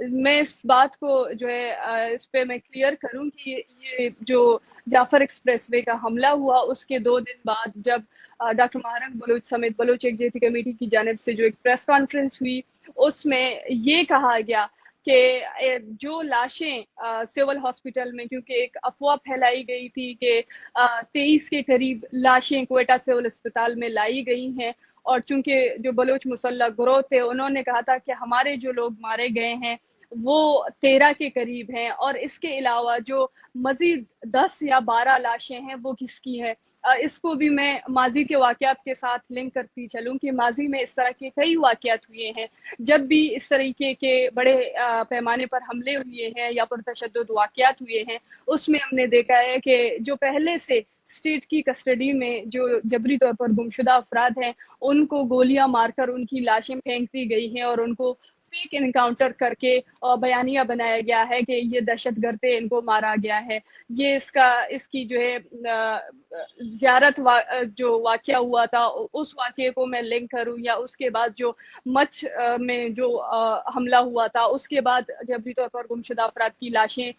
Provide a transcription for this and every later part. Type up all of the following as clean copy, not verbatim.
میں اس بات کو جو ہے اس پہ میں کلیئر کروں کہ یہ جو جعفر ایکسپریس وے کا حملہ ہوا اس کے 2 دن بعد جب ڈاکٹر مہارنگ بلوچ سمیت بلوچ یکجہتی کمیٹی کی جانب سے جو ایک پریس کانفرنس ہوئی اس میں یہ کہا گیا کہ جو لاشیں سول ہاسپٹل میں، کیونکہ ایک افواہ پھیلائی گئی تھی کہ 23 کے قریب لاشیں کوئٹہ سول اسپتال میں لائی گئی ہیں، اور چونکہ جو بلوچ مسلح گروہ تھے انہوں نے کہا تھا کہ ہمارے جو لوگ مارے گئے ہیں وہ 13 کے قریب ہیں، اور اس کے علاوہ جو مزید 10 یا 12 لاشیں ہیں وہ کس کی ہیں۔ اس کو بھی میں ماضی کے واقعات کے ساتھ لنک کرتی چلوں کہ ماضی میں اس طرح کے کئی واقعات ہوئے ہیں، جب بھی اس طریقے کے بڑے پیمانے پر حملے ہوئے ہیں یا پرتشدد واقعات ہوئے ہیں، اس میں ہم نے دیکھا ہے کہ جو پہلے سے اسٹیٹ کی کسٹڈی میں جو جبری طور پر گمشدہ افراد ہیں ان کو گولیاں مار کر ان کی لاشیں پھینک دی گئی ہیں، اور ان کو فیک انکاؤنٹر کر کے بیانیہ بنایا گیا ہے کہ یہ دہشت گرد ان کو مارا گیا ہے۔ یہ اس کی جو ہے زیارت جو واقعہ ہوا تھا اس واقعے کو میں لنک کروں، یا اس کے بعد جو مچ میں جو حملہ ہوا تھا اس کے بعد جبری طور پر گمشدہ افراد کی لاشیں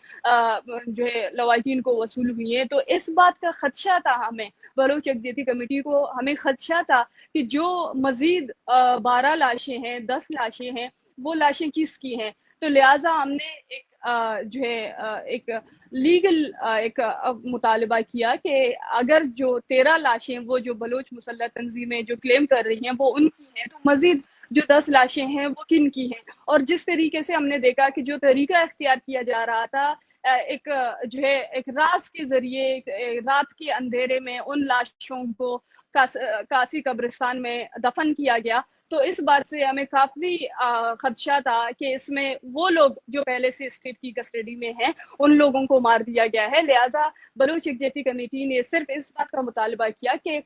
جو ہے لواحقین کو وصول ہوئی ہیں، تو اس بات کا خدشہ تھا ہمیں، بلوچ یکجہتی کمیٹی کو ہمیں خدشہ تھا کہ جو مزید 12 لاشیں ہیں، 10 لاشیں ہیں، وہ لاشیں کس کی ہیں۔ تو لہٰذا ہم نے ایک جو ہے ایک لیگل ایک مطالبہ کیا کہ اگر جو 13 لاشیں وہ جو بلوچ مسلح تنظیمیں جو کلیم کر رہی ہیں وہ ان کی ہیں، تو مزید جو 10 لاشیں ہیں وہ کن کی ہیں۔ اور جس طریقے سے ہم نے دیکھا کہ جو طریقہ اختیار کیا جا رہا تھا ایک جو ہے ایک راز کے ذریعے رات کے اندھیرے میں ان لاشوں کو کاسی قبرستان میں دفن کیا گیا، تو اس بات سے ہمیں کافی خدشہ تھا کہ اس میں وہ لوگ جو پہلے سے اسٹیٹ کی کسٹڈی میں ہیں ان لوگوں کو مار دیا گیا ہے۔ لہٰذا بلوچ یکجہتی کمیٹی نے صرف اس بات کا مطالبہ کیا کہ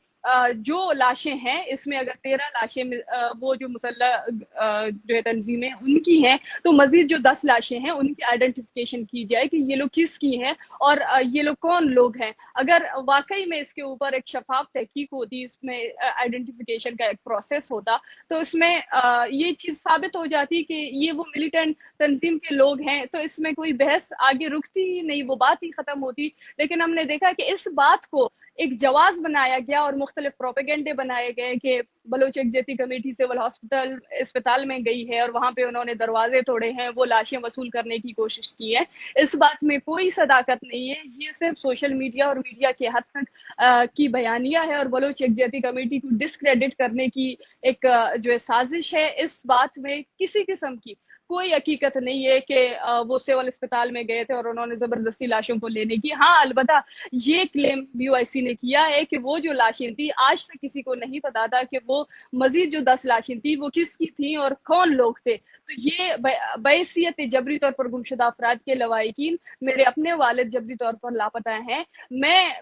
جو لاشیں ہیں اس میں اگر 13 لاشیں وہ جو مسلح جو ہے تنظیمیں ان کی ہیں، تو مزید جو 10 لاشیں ہیں ان کی آئیڈینٹیفیکیشن کی جائے کہ یہ لوگ کس کی ہیں اور یہ لوگ کون لوگ ہیں۔ اگر واقعی میں اس کے اوپر ایک شفاف تحقیق ہوتی، اس میں آئیڈینٹیفیکیشن کا ایک پروسیس ہوتا، تو اس میں یہ چیز ثابت ہو جاتی کہ یہ وہ ملیٹنٹ تنظیم کے لوگ ہیں، تو اس میں کوئی بحث آگے رکتی ہی نہیں، وہ بات ہی ختم ہوتی۔ لیکن ہم نے دیکھا کہ اس بات کو ایک جواز بنایا گیا اور مختلف پروپیگنڈے بنائے گئے کہ بلوچ یکجہتی کمیٹی سول اسپتال میں گئی ہے اور وہاں پہ انہوں نے دروازے توڑے ہیں، وہ لاشیں وصول کرنے کی کوشش کی ہے۔ اس بات میں کوئی صداقت نہیں ہے، یہ صرف سوشل میڈیا اور میڈیا کے حد تک کی بیانیہ ہے اور بلوچ یکجہتی کمیٹی کو ڈسکریڈٹ کرنے کی ایک جو ہے سازش ہے۔ اس بات میں کسی قسم کی کوئی حقیقت نہیں ہے کہ وہ سول اسپتال میں گئے تھے اور انہوں نے زبردستی لاشوں کو لینے کی۔ ہاں البتہ یہ کلیم بی او آئی سی نے کیا ہے کہ وہ جو لاشیں تھیں آج تک کسی کو نہیں پتا تھا کہ وہ مزید جو 10 لاشیں تھیں وہ کس کی تھیں اور کون لوگ تھے۔ تو یہ بحیثیت جبری طور پر گمشدہ افراد کے لواحقین، میرے اپنے والد جبری طور پر لاپتہ ہیں،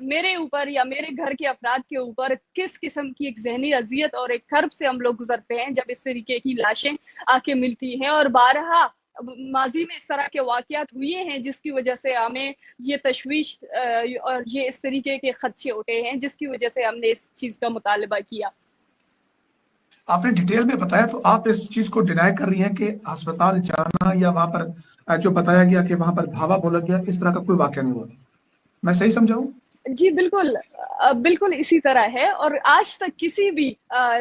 میرے اوپر یا میرے گھر کے افراد کے اوپر کس قسم کی ایک ذہنی اذیت اور ایک کرب سے ہم لوگ گزرتے ہیں جب اس طریقے کی لاشیں آ کے ملتی ہیں۔ اور بارہا ماضی میں اس طرح کے واقعات ہوئے ہیں جس کی وجہ سے ہمیں یہ تشویش اور یہ اس طریقے کے خدشے اٹھے ہیں، جس کی وجہ سے ہم نے اس چیز کا مطالبہ کیا۔ آپ نے ڈیٹیل میں بتایا، تو آپ اس چیز کو ڈینائی کر رہی ہیں کہ ہسپتال جانا یا وہاں پر جو بتایا گیا کہ وہاں پر دھاوا بولا گیا، اس طرح کا کوئی واقعہ نہیں ہوا؟ میں صحیح سمجھا ہوں؟ جی بالکل بالکل اسی طرح ہے، اور آج تک کسی بھی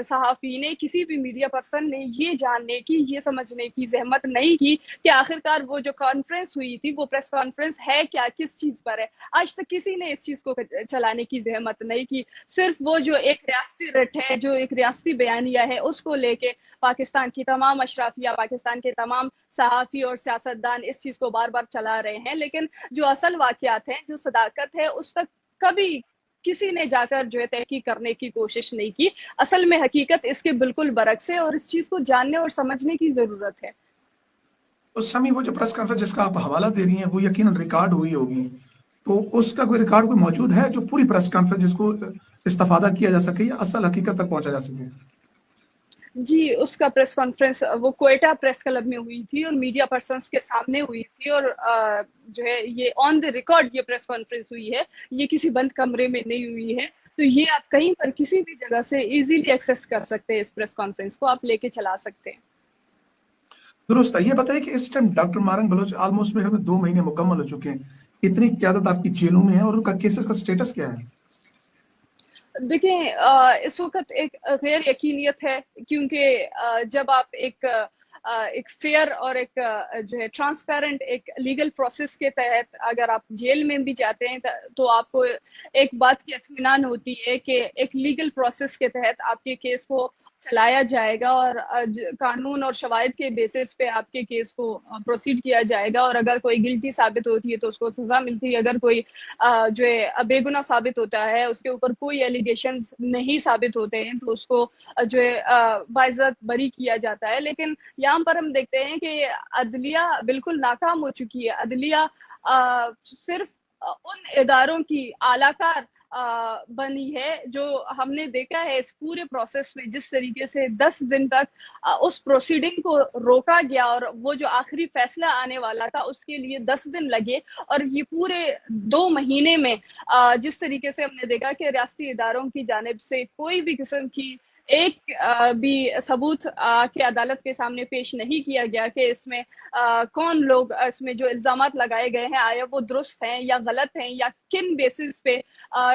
صحافی نے، کسی بھی میڈیا پرسن نے یہ جاننے کی، یہ سمجھنے کی زحمت نہیں کی کہ آخرکار وہ جو کانفرنس ہوئی تھی وہ پریس کانفرنس ہے کیا، کس چیز پر ہے۔ آج تک کسی نے اس چیز کو چلانے کی زحمت نہیں کی، صرف وہ جو ایک ریاستی رٹ ہے، جو ایک ریاستی بیانیہ ہے، اس کو لے کے پاکستان کی تمام اشرافیہ، پاکستان کے تمام صحافی اور سیاستدان اس چیز کو بار بار چلا رہے ہیں، لیکن جو اصل واقعات ہیں، جو صداقت ہے، اس تک کبھی کسی نے جا کر جو ہے تحقیق کرنے کی کوشش نہیں کی۔ اصل میں حقیقت اس کے بالکل برعکس ہے اور اس چیز کو جاننے اور سمجھنے کی ضرورت ہے۔ اس سمی وہ جو پریس کانفرنس جس کا آپ حوالہ دے رہی ہیں وہ یقیناً ریکارڈ ہوئی ہوگی، تو اس کا کوئی ریکارڈ کوئی موجود ہے جو پوری پریس کانفرنس جس کو استفادہ کیا جا سکے یا اصل حقیقت تک پہنچا جا سکے؟ جی اس کا پریس کانفرنس وہ کوئٹہ پریس کلب میں ہوئی تھی اور میڈیا پرسنز کے سامنے ہوئی تھی، اور جو ہے یہ آن دی ریکارڈ یہ پریس کانفرنس ہوئی ہے، یہ کسی بند کمرے میں نہیں ہوئی ہے۔ تو یہ آپ کہیں پر کسی بھی جگہ سے ایزیلی ایکسیس کر سکتے ہیں، اس پریس کانفرنس کو آپ لے کے چلا سکتے ہیں۔ درست ہے. یہ بتائیے کہ اس time doctor Mahrang Baloch almost میرے خیال میں 2 مہینے مکمل ہو چکے ہیں, اتنی قیادت آپ کی جیلوں میں ہے اور ان کا کیسز کا سٹیٹس کیا ہے؟ دیکھیں اس وقت ایک غیر یقینیت ہے, کیونکہ جب آپ ایک فیئر اور ایک جو ہے ٹرانسپیرنٹ ایک لیگل پروسیس کے تحت اگر آپ جیل میں بھی جاتے ہیں تو آپ کو ایک بات کی اطمینان ہوتی ہے کہ ایک لیگل پروسیس کے تحت آپ کے کیس کو چلایا جائے گا اور قانون اور شواہد کے بیسس پہ آپ کے کیس کو پروسیڈ کیا جائے گا, اور اگر کوئی گلٹی ثابت ہوتی ہے تو اس کو سزا ملتی ہے, اگر کوئی جو ہے بے گناہ ثابت ہوتا ہے, اس کے اوپر کوئی ایلیگیشنز نہیں ثابت ہوتے ہیں, تو اس کو جو ہے باعزت بری کیا جاتا ہے. لیکن یہاں پر ہم دیکھتے ہیں کہ عدلیہ بالکل ناکام ہو چکی ہے. عدلیہ صرف ان اداروں کی اعلی کار بنی ہے جو ہم نے دیکھا ہے اس پورے پروسیس میں جس طریقے سے 10 دن تک اس پروسیڈنگ کو روکا گیا, اور وہ جو آخری فیصلہ آنے والا تھا اس کے لیے 10 دن لگے, اور یہ پورے 2 مہینے میں جس طریقے سے ہم نے دیکھا کہ ریاستی اداروں کی جانب سے کوئی بھی قسم کی ایک بھی ثبوت کہ عدالت کے سامنے پیش نہیں کیا گیا کہ اس میں کون لوگ اس میں جو الزامات لگائے گئے ہیں آیا وہ درست ہیں یا غلط ہیں, یا کن بیسس پہ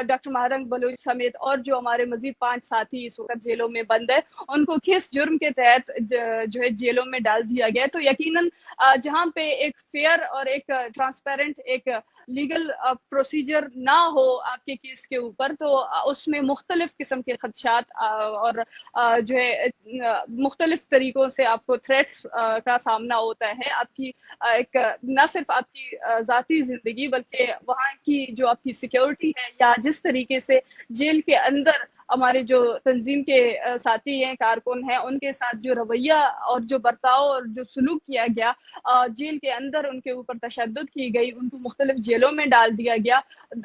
ڈاکٹر مہرنگ بلوچ سمیت اور جو ہمارے مزید 5 ساتھی اس وقت جیلوں میں بند ہے ان کو کس جرم کے تحت جو ہے جیلوں میں ڈال دیا گیا. تو یقیناً جہاں پہ ایک فیئر اور ایک ٹرانسپیرنٹ ایک لیگل پروسیجر نہ ہو آپ کے کیس کے اوپر, تو اس میں مختلف قسم کے خدشات اور جو ہے مختلف طریقوں سے آپ کو تھریٹس کا سامنا ہوتا ہے. آپ کی ایک نہ صرف آپ کی ذاتی زندگی بلکہ وہاں کی جو آپ کی سیکیورٹی ہے, یا جس طریقے سے جیل کے اندر ہمارے جو تنظیم کے ساتھی ہیں, کارکن ہیں, ان کے ساتھ جو رویہ اور جو برتاؤ اور جو سلوک کیا گیا, جیل کے اندر ان کے اوپر تشدد کی گئی, ان کو مختلف جیلوں میں ڈال دیا گیا,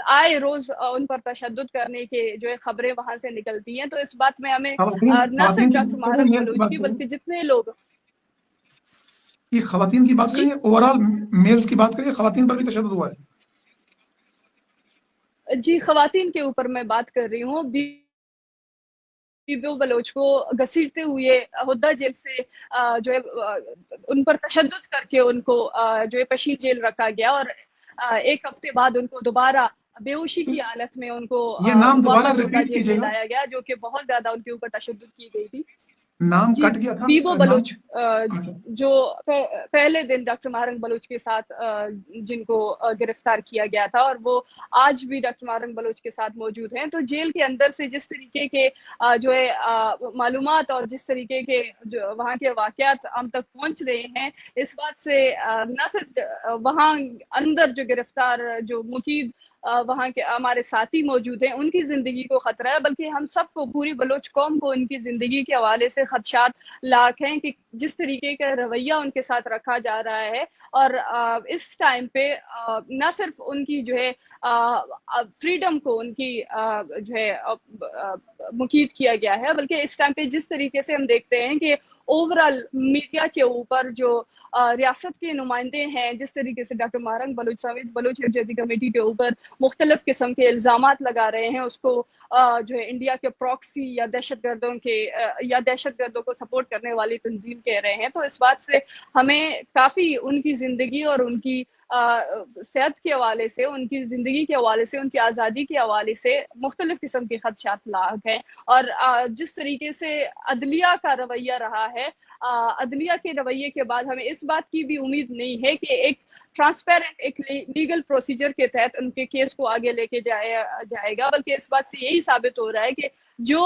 آئے روز ان پر تشدد کرنے کے جو ہے خبریں وہاں سے نکلتی ہیں. تو اس بات میں ہمیں نہ صرف ڈاکٹر مہرنگ بلوچ کی بلکہ جتنے لوگ خواتین کی بات جی کریں, اوور آل میلز کی بات کریں, خواتین پر بھی تشدد ہوا ہے. جی خواتین کے اوپر میں بات کر رہی ہوں. بیبو بلوچ کو گھسیٹتے ہوئے ہودہ جیل سے جو ہے ان پر تشدد کر کے ان کو جو ہے پشیر جیل رکھا گیا, اور 1 ہفتے بعد ان کو دوبارہ بے ہوشی کی حالت میں ان کو یہ نام دوبارہ واپس ہودہ ریپیٹ جیل میں کیجیے گا, لایا گیا, جو کہ بہت زیادہ ان کے اوپر تشدد کی گئی تھی. نام جی کٹ گیا تھا بیبو نام. بلوچ اچھا, جو پہلے دن ڈاکٹر مہرنگ بلوچ کے ساتھ جن کو گرفتار کیا گیا تھا, اور وہ آج بھی ڈاکٹر مہرنگ بلوچ کے ساتھ موجود ہیں. تو جیل کے اندر سے جس طریقے کے جو ہے معلومات اور جس طریقے کے جو وہاں کے واقعات ہم تک پہنچ رہے ہیں, اس بات سے نہ صرف وہاں اندر جو گرفتار جو مقید وہاں کے ہمارے ساتھی موجود ہیں ان کی زندگی کو خطرہ ہے, بلکہ ہم سب کو, پوری بلوچ قوم کو ان کی زندگی کے حوالے سے خدشات لاحق ہیں کہ جس طریقے کا رویہ ان کے ساتھ رکھا جا رہا ہے. اور اس ٹائم پہ نہ صرف ان کی جو ہے فریڈم کو ان کی جو ہے مقید کیا گیا ہے, بلکہ اس ٹائم پہ جس طریقے سے ہم دیکھتے ہیں کہ اوورال میڈیا کے اوپر جو ریاست کے نمائندے ہیں, جس طریقے سے ڈاکٹر مہرنگ بلوچ سمیت بلوچ یکجہتی کمیٹی کے اوپر مختلف قسم کے الزامات لگا رہے ہیں, اس کو جو ہے انڈیا کے پراکسی یا دہشت گردوں کے یا دہشت گردوں کو سپورٹ کرنے والی تنظیم کہہ رہے ہیں. تو اس بات سے ہمیں کافی ان کی زندگی اور ان کی صحت کے حوالے سے, ان کی زندگی کے حوالے سے, ان کی آزادی کے حوالے سے مختلف قسم کے خدشات لاحق ہیں. اور جس طریقے سے عدلیہ کا رویہ رہا ہے, عدلیہ کے رویے کے بعد ہمیں اس بات کی بھی امید نہیں ہے کہ ایک ٹرانسپیرنٹ ایک لیگل پروسیجر کے تحت ان کے کیس کو آگے لے کے جائے گا, بلکہ اس بات سے یہی ثابت ہو رہا ہے کہ جو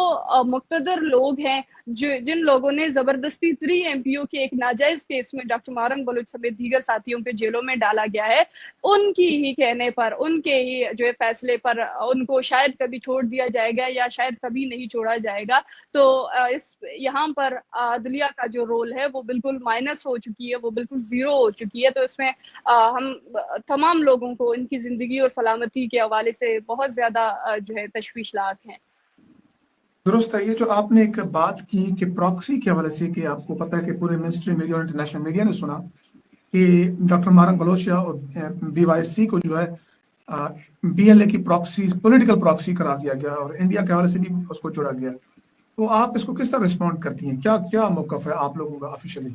مقتدر لوگ ہیں, جن لوگوں نے زبردستی 3 MP کے ایک ناجائز کیس میں ڈاکٹر مہرنگ بلوچ سمیت دیگر ساتھیوں کے جیلوں میں ڈالا گیا ہے, ان کی ہی کہنے پر, ان کے ہی جو ہے فیصلے پر ان کو شاید کبھی چھوڑ دیا جائے گا یا شاید کبھی نہیں چھوڑا جائے گا. تو یہاں پر عدلیہ کا جو رول ہے وہ بالکل مائنس ہو چکی ہے, وہ بالکل زیرو ہو چکی ہے. تو اس میں ہم تمام لوگوں کو ان کی زندگی اور سلامتی کے حوالے سے بہت زیادہ جو ہے تشویشناک ہیں. درست ہے. یہ جو آپ نے ایک بات کی کہ پراکسی کے حوالے سے, کہ آپ کو پتہ ہے کہ پورے منسٹری میڈیا اور انٹرنیشنل میڈیا نے سنا کہ ڈاکٹر مہرنگ بلوچ اور BYSC کو جو ہے BLA کی پراکسی, پولیٹیکل پراکسی قرار دیا گیا, اور انڈیا کے حوالے سے بھی اس کو جوڑا گیا. تو آپ اس کو کس طرح رسپونڈ کرتی ہیں, کیا موقف ہے آپ لوگوں کا آفیشلی؟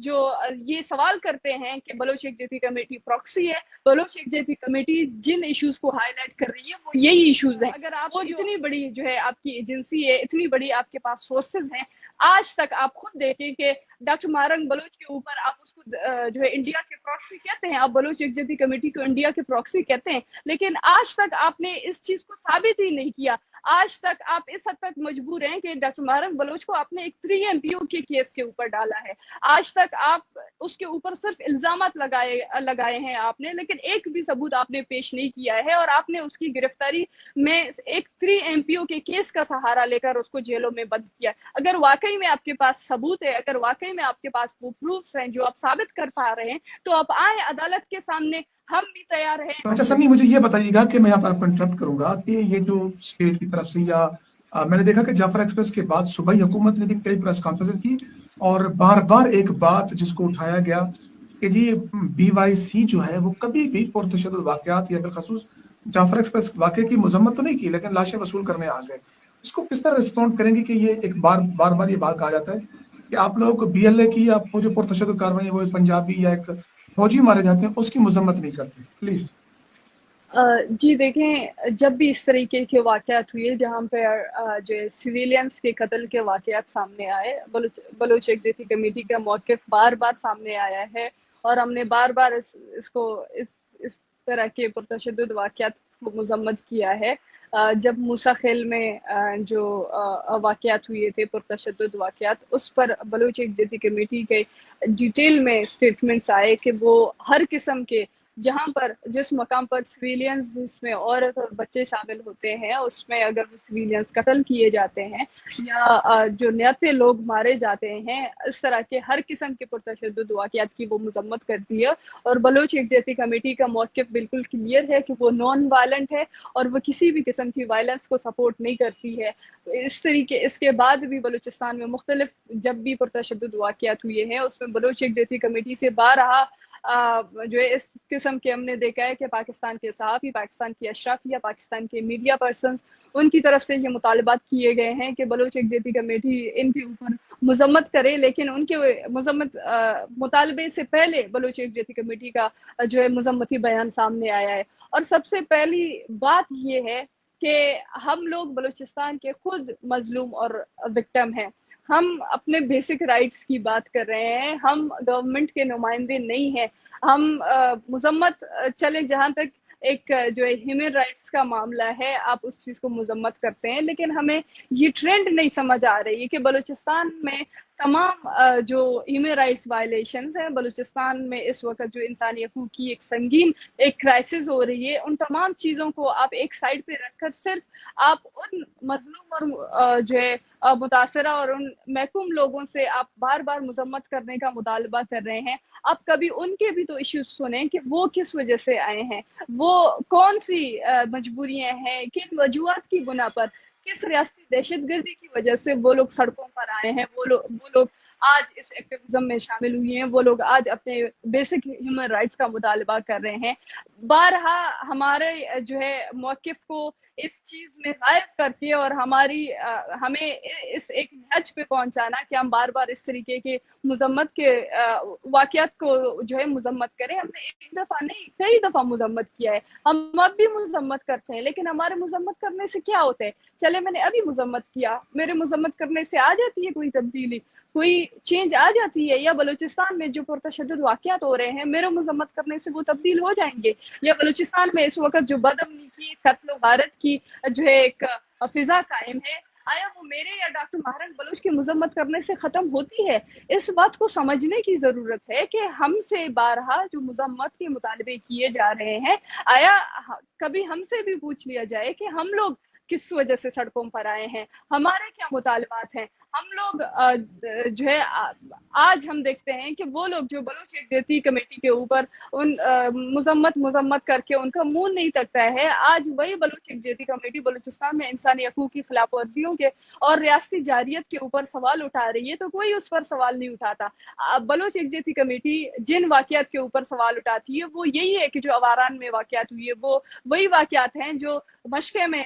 جو یہ سوال کرتے ہیں کہ بلوچ یکجہتی کمیٹی پراکسی ہے، بلوچ یکجہتی کمیٹی جن ایشوز کو ہائی لائٹ کر رہی ہے وہ یہی ایشوز ہیں. اگر آپ اتنی بڑی جو ہے آپ کی ایجنسی ہے، اتنی بڑی آپ کے پاس سورسز ہیں، آج تک آپ خود دیکھیں کہ ڈاکٹر مہارنگ بلوچ کے اوپر آپ اس کو جو ہے انڈیا کے پراکسی کہتے ہیں، آپ بلوچ یکجہتی کمیٹی کو انڈیا کے پراکسی کہتے ہیں، لیکن آج تک آپ نے اس چیز کو ثابت ہی نہیں کیا. آج تک آپ اس حد تک مجبور ہیں کہ ڈاکٹر مہارنگ بلوچ کو آپ نے ایک 3 MPO کے کیس کے اوپر ڈالا ہے. آج تک آپ اس کے اوپر صرف الزامات لگائے ہیں آپ نے، لیکن ایک بھی ثبوت آپ نے پیش نہیں کیا ہے، اور آپ نے اس کی گرفتاری میں ایک 3 MPO کے کیس کا سہارا لے کر اس کو جیلوں میں بند کیا. اگر واقعی میں آپ کے پاس ثبوت ہے، اگر واقعی میں آپ کے پاس وہ پروفس ہیں جو آپ ثابت کر پا رہے ہیں، تو آپ آئیں عدالت کے سامنے، ہم بھی تیار ہیں. اچھا سمی، مجھے یہ بتائیے گا کہ میں یہاں پر آپ کو انٹرپٹ کروں گا کہ یہ جو اسٹیٹ کی طرف سے یا میں نے دیکھا کہ جعفر ایکسپریس کے بعد صوبائی حکومت نے بھی کئی پریس کانفرنس کی اور بار بار ایک بات جس کو اٹھایا گیا کہ جی BYC جو ہے وہ کبھی بھی پرتشدد واقعات یا بالخصوص جعفر ایکسپریس واقعے کی مذمت تو نہیں کی، لیکن لاشیں وصول کرنے آ گئے. اس کو کس طرح رسپونڈ کریں گے کہ یہ ایک بار بار یہ بات کہا جاتا ہے کہ آپ لوگ BLA کی یا وہ جو پرتشدد کاروائی وہ پنجابی یا ایک فوجی مارے جاتے ہیں اس کی مذمت نہیں کرتے؟ پلیز. جی دیکھیں، جب بھی اس طریقے کے واقعات ہوئے جہاں پہ جو سویلینس کے قتل کے واقعات سامنے آئے، بلوچ یکجہتی کمیٹی کا موقف بار بار سامنے آیا ہے، اور ہم نے بار بار اس طرح کے پرتشدد واقعات کو مذمت کیا ہے. جب موسیٰ خیل میں جو واقعات ہوئے تھے، پرتشدد واقعات، اس پر بلوچ یکجہتی کمیٹی کے ڈیٹیل میں سٹیٹمنٹس آئے کہ وہ ہر قسم کے جہاں پر جس مقام پر سویلینز جس میں عورت اور بچے شامل ہوتے ہیں، اس میں اگر وہ سویلینز قتل کیے جاتے ہیں یا جو نیاتے لوگ مارے جاتے ہیں، اس طرح کے ہر قسم کے پرتشدد واقعات کی وہ مذمت کرتی ہے. اور بلوچ یکجہتی کمیٹی کا موقف بالکل کلیئر ہے کہ وہ نان وائلنٹ ہے اور وہ کسی بھی قسم کی وائلنس کو سپورٹ نہیں کرتی ہے. اس کے بعد بھی بلوچستان میں مختلف جب بھی پرتشدد واقعات ہوئے ہیں، اس میں بلوچ یکجہتی کمیٹی سے بارہا جو ہے اس قسم کے ہم نے دیکھا ہے کہ پاکستان کے صحافی، پاکستان کی اشرافیہ، پاکستان کے میڈیا پرسنز، ان کی طرف سے یہ مطالبات کیے گئے ہیں کہ بلوچ یکجہتی کمیٹی ان کے اوپر مذمت کرے، لیکن ان کے مطالبے سے پہلے بلوچ یکجہتی کمیٹی کا جو ہے مذمتی بیان سامنے آیا ہے. اور سب سے پہلی بات یہ ہے کہ ہم لوگ بلوچستان کے خود مظلوم اور وکٹم ہیں. ہم اپنے بیسک رائٹس کی بات کر رہے ہیں، ہم گورنمنٹ کے نمائندے نہیں ہیں. ہم مذمت چلے جہاں تک ایک جو ہے ہیومن رائٹس کا معاملہ ہے، آپ اس چیز کو مذمت کرتے ہیں، لیکن ہمیں یہ ٹرینڈ نہیں سمجھ آ رہی ہے کہ بلوچستان میں تمام جو ہیومن رائٹس وائلیشنز ہیں، بلوچستان میں اس وقت جو انسانی حقوق کی ایک سنگین ایک کرائسس ہو رہی ہے، ان تمام چیزوں کو آپ ایک سائڈ پہ رکھ کر صرف آپ ان مظلوم اور جو ہے متاثرہ اور ان محکوم لوگوں سے آپ بار بار مذمت کرنے کا مطالبہ کر رہے ہیں. آپ کبھی ان کے بھی تو ایشوز سنیں کہ وہ کس وجہ سے آئے ہیں، وہ کون سی مجبوریاں ہیں، کن وجوہات کی بنا پر، کس ریاستی دہشت گردی کی وجہ سے وہ لوگ سڑکوں پر آئے ہیں، وہ لوگ آج اس ایکٹیویزم میں شامل ہوئے ہیں، وہ لوگ آج اپنے بیسک ہیومن رائٹس کا مطالبہ کر رہے ہیں. بارہا ہمارے جو ہے موقف کو اس چیز میں غائب کر کے اور ہمیں اس ایک نہج پہ پہنچانا کہ ہم بار بار اس طریقے کے مذمت کے واقعات کو جو ہے مذمت کریں. ہم نے ایک دفعہ نہیں کئی دفعہ مذمت کیا ہے، ہم اب بھی مذمت کرتے ہیں، لیکن ہمارے مذمت کرنے سے کیا ہوتا ہے؟ چلے میں نے ابھی مذمت کیا، میرے مذمت کرنے سے آ جاتی ہے کوئی تبدیلی، کوئی چینج آ جاتی ہے؟ یا بلوچستان میں جو پرتشدد واقعات ہو رہے ہیں میرے مذمت کرنے سے وہ تبدیل ہو جائیں گے؟ یا بلوچستان میں اس وقت جو بدامنی کی، قتل و غارت کی جو ہے ایک فضا قائم ہے، آیا وہ میرے یا ڈاکٹر مہارنگ بلوچ کی مذمت کرنے سے ختم ہوتی ہے؟ اس بات کو سمجھنے کی ضرورت ہے کہ ہم سے بارہا جو مذمت کے مطالبے کیے جا رہے ہیں، آیا کبھی ہم سے بھی پوچھ لیا جائے کہ ہم لوگ کس وجہ سے سڑکوں پر آئے ہیں، ہمارے کیا مطالبات ہیں؟ ہم لوگ جو ہے آج ہم دیکھتے ہیں کہ وہ لوگ جو بلوچ یکجہتی کمیٹی کے اوپر ان مذمت کر کے ان کا منہ نہیں تکتا ہے، آج وہی بلوچ یکجہتی کمیٹی بلوچستان میں انسانی حقوق کی خلاف ورزیوں کے اور ریاستی جارحیت کے اوپر سوال اٹھا رہی ہے تو کوئی اس پر سوال نہیں اٹھاتا. بلوچ یکجہتی کمیٹی جن واقعات کے اوپر سوال اٹھاتی ہے وہ یہی ہے کہ جو اواران میں واقعات ہوئی ہے، وہ وہی واقعات ہیں جو مشقے میں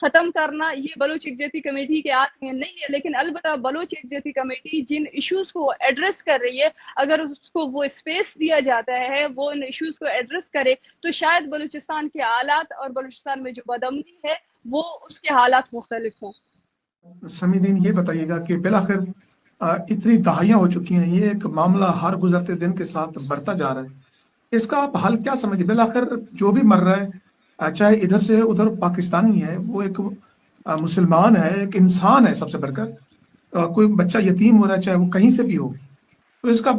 ختم کرنا یہ بلوچ یکجہتی کمیٹی کے ہاتھ میں نہیں ہے، لیکن البتہ بلوچ یکجہتی کمیٹی جن ایشوز کو ایڈریس کر رہی ہے، اگر اس کو وہ اسپیس دیا جاتا ہے وہ ان ایشوز کو ایڈریس کرے تو شاید بلوچستان کے حالات اور بلوچستان میں جو بدامنی ہے وہ اس کے حالات مختلف ہوں۔ سمیدین یہ بتائیے گا کہ بالآخر اتنی دہائیاں ہو چکی ہیں، یہ ایک معاملہ ہر گزرتے دن کے ساتھ بڑھتا جا رہا ہے، اس کا آپ حل کیا سمجھیں؟ بالآخر جو بھی مر رہا ہے چاہے ادھر سے ادھر پاکستانی ہے، وہ ایک مسلمان ہے، ایک انسان ہے، سب سے بڑھ کر کوئی بچہ یتیم ہو رہا ہے چاہے وہ کہیں سے بھی ہو، تو اس کا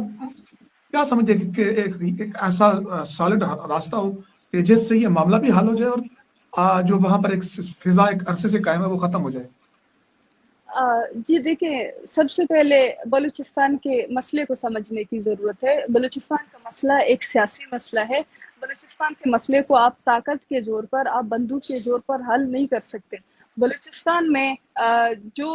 کیا سمجھے کہ ایک ایسا سالڈ راستہ ہو کہ جس سے یہ معاملہ بھی حل ہو جائے اور جو وہاں پر ایک فضا ایک عرصے سے قائم ہے وہ ختم ہو جائے؟ جی دیکھیں، سب سے پہلے بلوچستان کے مسئلے کو سمجھنے کی ضرورت ہے۔ بلوچستان کا مسئلہ ایک سیاسی مسئلہ ہے۔ بلوچستان کے مسئلے کو آپ طاقت کے زور پر، آپ بندوق کے زور پر حل نہیں کر سکتے۔ بلوچستان میں جو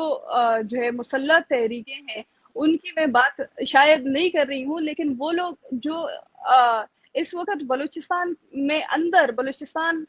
ہے مسلح تحریکیں ہیں ان کی میں بات شاید نہیں کر رہی ہوں، لیکن وہ لوگ جو اس وقت بلوچستان میں اندر بلوچستان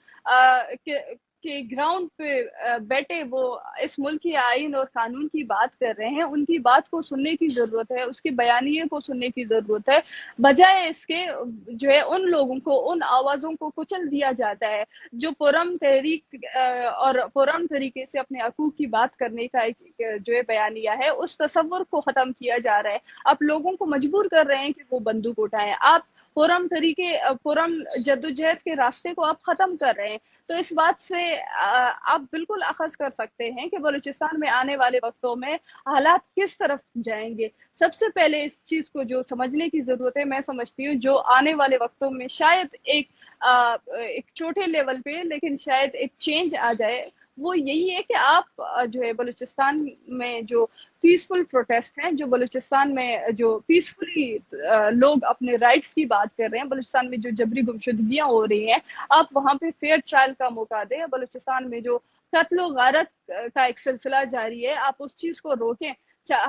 کے گراؤنڈ پہ بیٹھے وہ اس ملک کی آئین اور قانون کی بات کر رہے ہیں، ان کی بات کو سننے کی ضرورت ہے، اس کے بیانیے کو سننے کی ضرورت ہے، بجائے اس کے جو ہے ان لوگوں کو، ان آوازوں کو کچل دیا جاتا ہے جو پرامن تحریک اور پرامن طریقے سے اپنے حقوق کی بات کرنے کا جو ہے بیانیہ ہے، اس تصور کو ختم کیا جا رہا ہے۔ آپ لوگوں کو مجبور کر رہے ہیں کہ وہ بندوق اٹھائیں، آپ پرامن جدوجہد کے راستے کو آپ ختم کر رہے ہیں۔ تو اس بات سے آپ بالکل اخذ کر سکتے ہیں کہ بلوچستان میں آنے والے وقتوں میں حالات کس طرف جائیں گے۔ سب سے پہلے اس چیز کو جو سمجھنے کی ضرورت ہے، میں سمجھتی ہوں جو آنے والے وقتوں میں شاید ایک چھوٹے لیول پہ لیکن شاید ایک چینج آ جائے، وہ یہی ہے کہ آپ جو ہے بلوچستان میں جو پیسفل پروٹیسٹ ہیں، جو بلوچستان میں جو پیسفلی لوگ اپنے رائٹس کی بات کر رہے ہیں، بلوچستان میں جو جبری گمشدگیاں ہو رہی ہیں، آپ وہاں پہ فیئر ٹرائل کا موقع دیں۔ بلوچستان میں جو قتل و غارت کا ایک سلسلہ جاری ہے، آپ اس چیز کو روکیں۔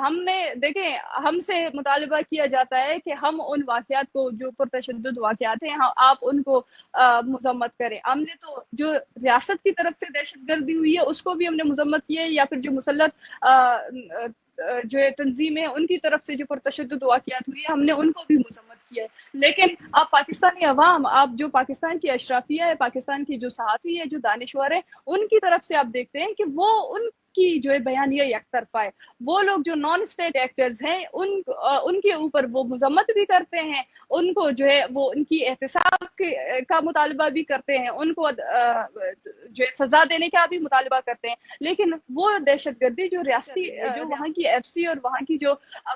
ہم نے دیکھیں، ہم سے مطالبہ کیا جاتا ہے کہ ہم ان واقعات کو جو پرتشدد واقعات ہیں آپ ان کو مذمت کریں۔ ہم نے تو جو ریاست کی طرف سے دہشت گردی ہوئی ہے اس کو بھی ہم نے مذمت کی ہے، یا پھر جو مسلط جو تنظیم ہے ان کی طرف سے جو پرتشدد واقعات ہوئی ہے ہم نے ان کو بھی مذمت کیا ہے۔ لیکن آپ پاکستانی عوام، آپ جو پاکستان کی اشرافیہ ہے، پاکستان کی جو صحافی ہے، جو دانشور ہے، ان کی طرف سے آپ دیکھتے ہیں کہ وہ ان کی جو ہے بیانیہ یک طرفہ ہے۔ وہ لوگ جو نان اسٹیٹ ایکٹرز ہیں ان کے اوپر وہ مذمت بھی کرتے ہیں، ان کو جو ہے وہ ان کی احتساب کا مطالبہ بھی کرتے ہیں، ان کو جو ہے سزا دینے کا بھی مطالبہ کرتے ہیں، لیکن وہ دہشت گردی جو ریاستی جو وہاں کی ایف سی اور وہاں کی جو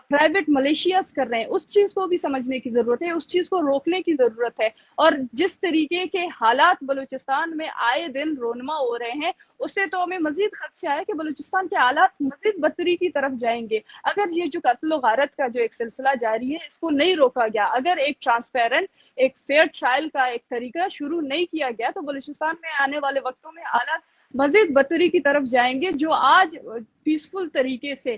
پرائیویٹ ملیشیاز کر رہے ہیں اس چیز کو بھی سمجھنے کی ضرورت ہے، اس چیز کو روکنے کی ضرورت ہے۔ اور جس طریقے کے حالات بلوچستان میں آئے دن رونما ہو رہے ہیں، اس سے تو ہمیں مزید خدشہ ہے کہ بلوچستان کے حالات مزید بدتری کی طرف جائیں گے اگر یہ جو قتل و غارت کا جو ایک سلسلہ جاری ہے اس کو نہیں روکا گیا، اگر ایک ٹرانسپیرنٹ، ایک فیئر ٹرائل کا ایک طریقہ شروع نہیں کیا گیا تو بلوچستان میں آنے والے وقتوں میں حالات مزید بدتری کی طرف جائیں گے۔ جو آج پیسفل طریقے سے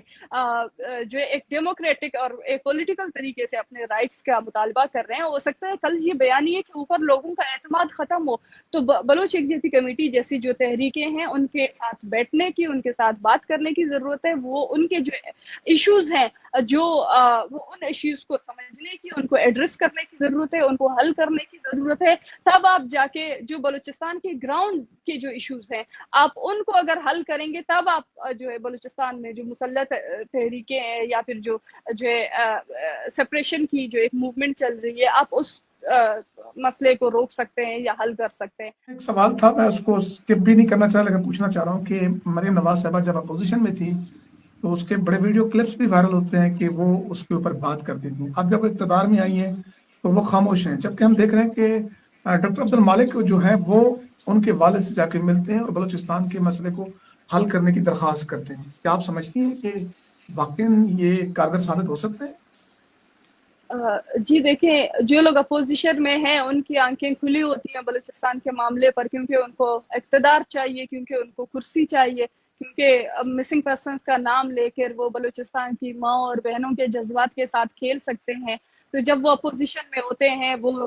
جو ایک ڈیموکریٹک اور ایک پولیٹیکل طریقے سے اپنے رائٹس کا مطالبہ کر رہے ہیں، ہو سکتا ہے کل یہ بیانیے کے اوپر لوگوں کا اعتماد ختم ہو تو بلوچ یکجہتی کمیٹی جیسی جو تحریکیں ہیں ان کے ساتھ بیٹھنے کی، ان کے ساتھ بات کرنے کی ضرورت ہے۔ وہ ان کے جو ایشوز ہیں جو وہ ان ایشوز کو سمجھنے کی، ان کو ایڈریس کرنے کی ضرورت ہے، ان کو حل کرنے کی ضرورت ہے، تب آپ جا کے جو بلوچستان کے گراؤنڈ کے جو ایشوز ہیں آپ ان کو اگر حل کریں گے تب آپ جو ہے بلوچستان میں جو مسلح تحریکیں ہیں یا پھر جو سپریشن کی جو ایک موومنٹ چل رہی ہے آپ اس مسئلے کو روک سکتے ہیں یا حل کر سکتے ہیں۔ ایک سوال تھا، میں اس کو اسکپ بھی نہیں کرنا چاہ رہا لیکن پوچھنا چاہ رہا ہوں کہ مریم نواز صاحبہ جب اپوزیشن میں تھی تو اس کے بڑے ویڈیو کلپس بھی وائرل ہوتے ہیں کہ وہ اس کے اوپر بات کرتی تھیں، اب جب اقتدار میں آئی ہیں تو وہ خاموش ہیں، جبکہ ہم دیکھ رہے ہیں کہ ڈاکٹر عبد المالک جو ہیں وہ ان کے والد سے جا کے ملتے ہیں اور بلوچستان کے مسئلے کو حل کرنے کی درخواست کرتے ہیں۔ کیا آپ سمجھتی ہیں کہ واقعی یہ کارگر ثابت ہو سکتے ہیں؟ جی دیکھیں، جو لوگ اپوزیشن میں ہیں ان کی آنکھیں کھلی ہوتی ہیں بلوچستان کے معاملے پر، کیونکہ ان کو اقتدار چاہیے، کیونکہ ان کو کرسی چاہیے، کیونکہ مسنگ پرسنز کا نام لے کر وہ بلوچستان کی ماں اور بہنوں کے جذبات کے ساتھ کھیل سکتے ہیں۔ تو جب وہ اپوزیشن میں ہوتے ہیں وہ